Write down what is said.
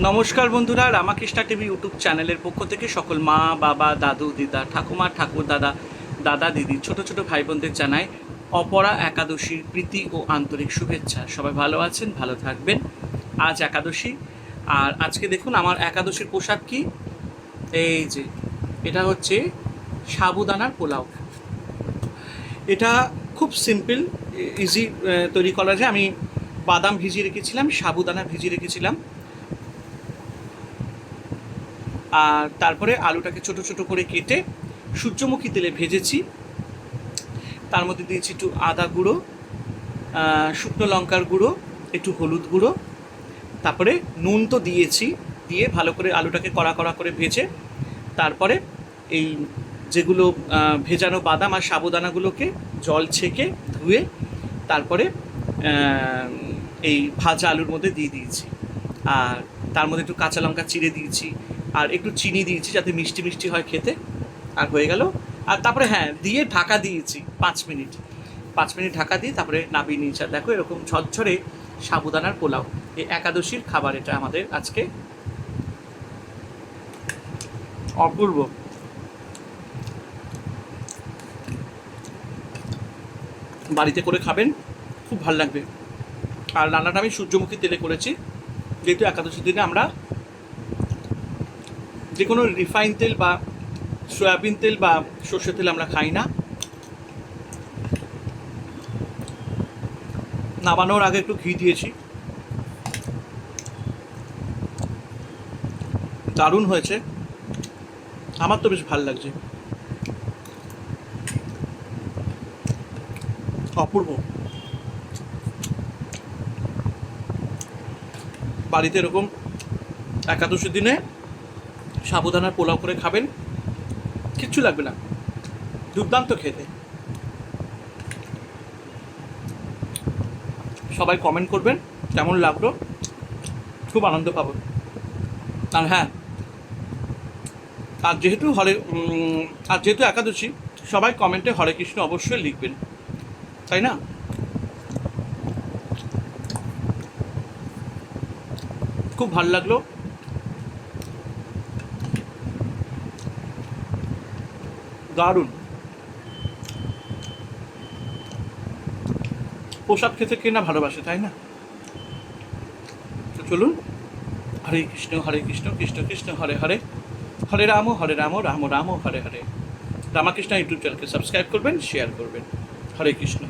নমস্কার বন্ধুরা, Ramakrishna TV YouTube চ্যানেলের পক্ষ থেকে সকল মা বাবা দাদু দিদা ঠাকুমা ঠাকুর দাদা দাদা দিদি ছোট ছোট ভাই বোনদের জানাই অপরা একাদশীর প্রীতি ও আন্তরিক শুভেচ্ছা। সবাই ভালো আছেন, ভালো থাকবেন। আজ একাদশী, আর আজকে দেখুন আমার একাদশীর পোশাক কি। এই যে এটা হচ্ছে সাবুদানার পোলাও। এটা খুব সিম্পল, ইজি তৈরি করা যায়। আমি বাদাম ভিজিয়ে রেখেছিলাম, সাবুদানা ভিজিয়ে রেখেছিলাম, আর তারপরে আলুটাকে ছোট ছোট করে কেটে সূর্যমুখী তেলে ভেজেছি। তার মধ্যে দিয়েছি একটু আদা গুঁড়ো, শুকনো লঙ্কার গুঁড়ো, একটু হলুদ গুঁড়ো, তারপরে নুন তো দিয়েছি। দিয়ে ভালো করে আলুটাকে কড়া কড়া করে ভেজে তারপরে এই যেগুলো ভেজানো বাদাম আর সাবুদানাগুলোকে জল ছেঁকে ধুয়ে তারপরে এই ভাজা আলুর মধ্যে দিয়ে দিয়েছি। আর তার মধ্যে একটু কাঁচা লঙ্কা চিড়ে দিয়েছি, আর একটু চিনি দিয়েছি যাতে মিষ্টি মিষ্টি হয় খেতে। আর হয়ে গেল। আর তারপরে দিয়ে ঢাকা দিয়েছি 5 মিনিট। 5 মিনিট ঢাকা দিয়ে তারপরে নামিয়ে নিয়েছি। আর দেখো এরকম ঝরঝরে সাবুদানার পোলাও, এই একাদশীর খাবার এটা আমাদের আজকে। অপূর্ব। বাড়িতে করে খাবেন, খুব ভালো লাগবে। আর রান্নাটা আমি সূর্যমুখী তেলে করেছি, যেহেতু একাদশীর দিনে আমরা যে কোনো রিফাইন তেল বা সয়াবিন তেল বা সর্ষের তেল আমরা খাই না। নামানোর আগে একটু ঘি দিয়েছি, দারুণ হয়েছে। আমার তো বেশ ভালো লাগছে, অপূর্ব। বাড়িতে এরকম একাদশীর দিনে সাবুদানার পোলাও করে খাবেন, কিচ্ছু লাগবে না, দুর্দান্ত খেতে। সবাই কমেন্ট করবেন কেমন লাগলো, খুব আনন্দ পাবো। আর আর যেহেতু একাদশী, সবাই কমেন্টে হরে কৃষ্ণ অবশ্যই লিখবেন, তাই না? খুব ভালো লাগলো। দারুণ। প্রসাদ খেতে কে না ভালোবাসে, তাই না? তো চলুন, হরে কৃষ্ণ কৃষ্ণ কৃষ্ণ হরে হরে, হরে রাম রাম রাম হরে হরে। রামাকৃষ্ণ ইউটিউব চ্যানেলকে সাবস্ক্রাইব করবেন, শেয়ার করবেন। হরে কৃষ্ণ।